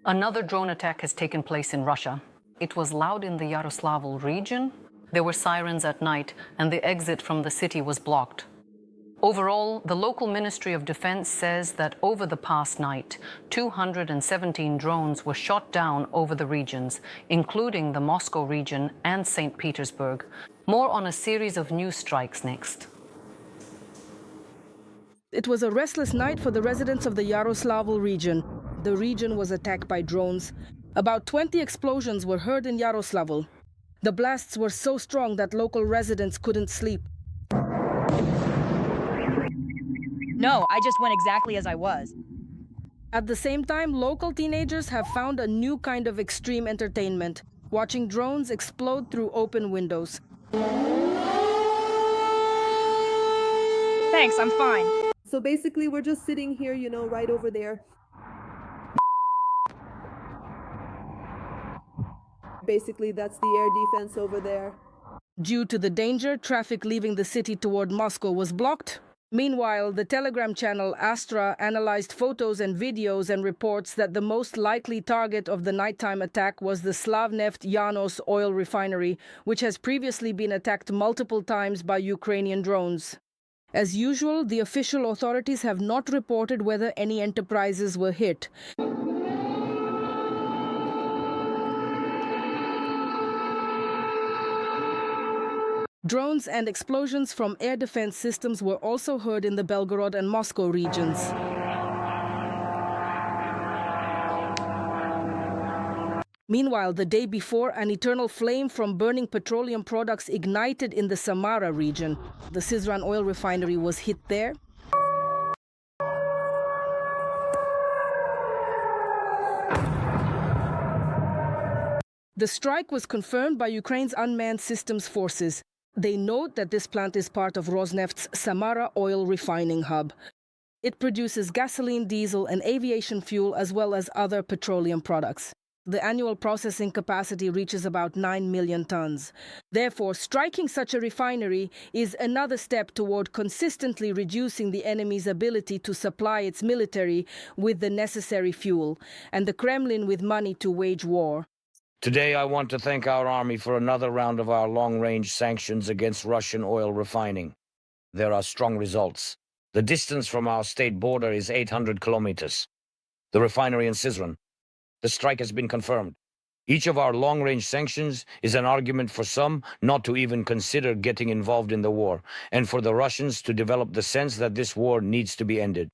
Another drone attack has taken place in Russia. It was loud in the Yaroslavl region. There were sirens at night, and the exit from the city was blocked. Overall, the local Ministry of Defense says that over the past night, 217 drones were shot down over the regions, including the Moscow region and St. Petersburg. More on a series of new strikes next. It was a restless night for the residents of the Yaroslavl region. The region was attacked by drones. About 20 explosions were heard in Yaroslavl. The blasts were so strong that local residents couldn't sleep. No, I just went exactly as I was. At the same time, local teenagers have found a new kind of extreme entertainment, watching drones explode through open windows. Thanks, I'm fine. So basically, we're just sitting here, you know, right over there. Basically, that's the air defense over there. Due to the danger, traffic leaving the city toward Moscow was blocked. Meanwhile, the Telegram channel Astra analyzed photos and videos and reports that the most likely target of the nighttime attack was the Slavneft Yanos oil refinery, which has previously been attacked multiple times by Ukrainian drones. As usual, the official authorities have not reported whether any enterprises were hit. Drones and explosions from air defense systems were also heard in the Belgorod and Moscow regions. Meanwhile, the day before, an eternal flame from burning petroleum products ignited in the Samara region. The Syzran oil refinery was hit there. The strike was confirmed by Ukraine's unmanned systems forces. They note that this plant is part of Rosneft's Samara oil refining hub. It produces gasoline, diesel, and aviation fuel, as well as other petroleum products. The annual processing capacity reaches about 9 million tons. Therefore, striking such a refinery is another step toward consistently reducing the enemy's ability to supply its military with the necessary fuel, and the Kremlin with money to wage war. Today, I want to thank our army for another round of our long-range sanctions against Russian oil refining. There are strong results. The distance from our state border is 800 kilometers. The refinery in Syzran. The strike has been confirmed. Each of our long-range sanctions is an argument for some not to even consider getting involved in the war, and for the Russians to develop the sense that this war needs to be ended.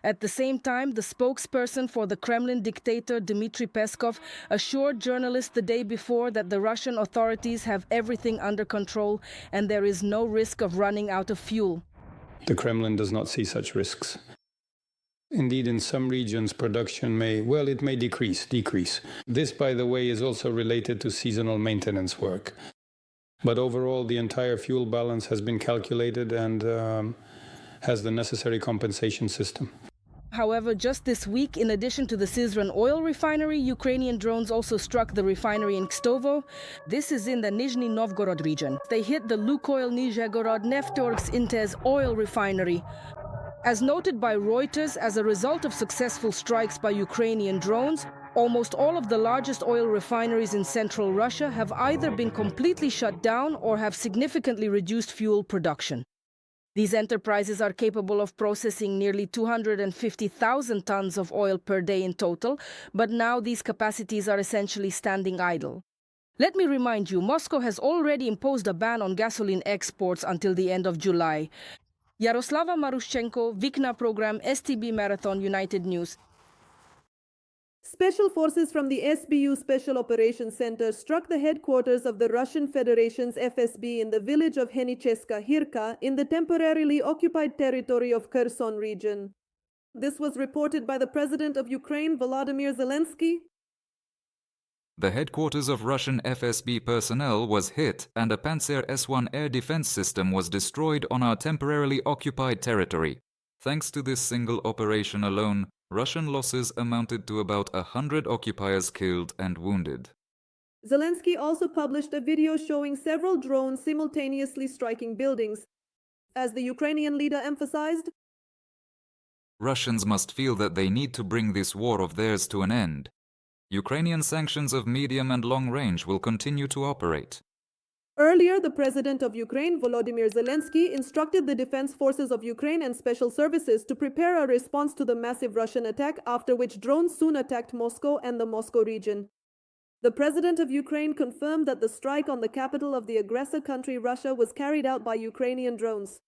At the same time, the spokesperson for the Kremlin dictator Dmitry Peskov assured journalists the day before that the Russian authorities have everything under control and there is no risk of running out of fuel. The Kremlin does not see such risks. Indeed, in some regions, production may decrease. This, by the way, is also related to seasonal maintenance work. But overall, the entire fuel balance has been calculated and has the necessary compensation system. However, just this week, in addition to the Syzran oil refinery, Ukrainian drones also struck the refinery in Kstovo. This is in the Nizhny Novgorod region. They hit the Lukoil Nizhegorod Neftorgs Intez oil refinery. As noted by Reuters, as a result of successful strikes by Ukrainian drones, almost all of the largest oil refineries in central Russia have either been completely shut down or have significantly reduced fuel production. These enterprises are capable of processing nearly 250,000 tons of oil per day in total, but now these capacities are essentially standing idle. Let me remind you, Moscow has already imposed a ban on gasoline exports until the end of July. Yaroslava Marushchenko, Vikna Program, STB Marathon, United News. Special forces from the SBU Special Operations Center struck the headquarters of the Russian Federation's FSB in the village of Henicheska Hirka in the temporarily occupied territory of Kherson region. This was reported by the President of Ukraine, Volodymyr Zelensky. The headquarters of Russian FSB personnel was hit and a Panzer S-1 air defense system was destroyed on our temporarily occupied territory. Thanks to this single operation alone, Russian losses amounted to about 100 occupiers killed and wounded. Zelensky also published a video showing several drones simultaneously striking buildings. As the Ukrainian leader emphasized, Russians must feel that they need to bring this war of theirs to an end. Ukrainian sanctions of medium and long range will continue to operate. Earlier, the president of Ukraine, Volodymyr Zelensky, instructed the defense forces of Ukraine and special services to prepare a response to the massive Russian attack, after which drones soon attacked Moscow and the Moscow region. The president of Ukraine confirmed that the strike on the capital of the aggressor country, Russia, was carried out by Ukrainian drones.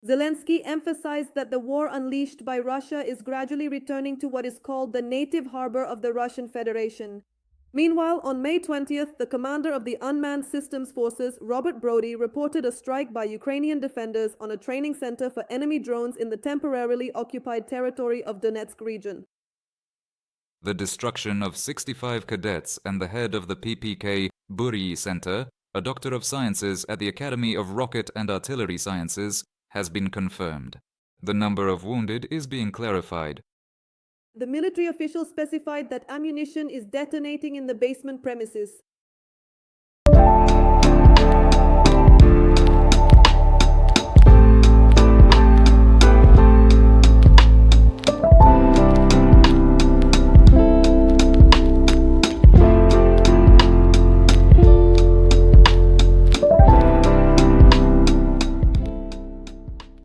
Zelensky emphasized that the war unleashed by Russia is gradually returning to what is called the native harbor of the Russian Federation. Meanwhile, on May 20th, the commander of the Unmanned Systems Forces, Robert Brody, reported a strike by Ukrainian defenders on a training center for enemy drones in the temporarily occupied territory of Donetsk region. The destruction of 65 cadets and the head of the PPK Burii Center, a doctor of sciences at the Academy of Rocket and Artillery Sciences, has been confirmed. The number of wounded is being clarified. The military official specified that ammunition is detonating in the basement premises.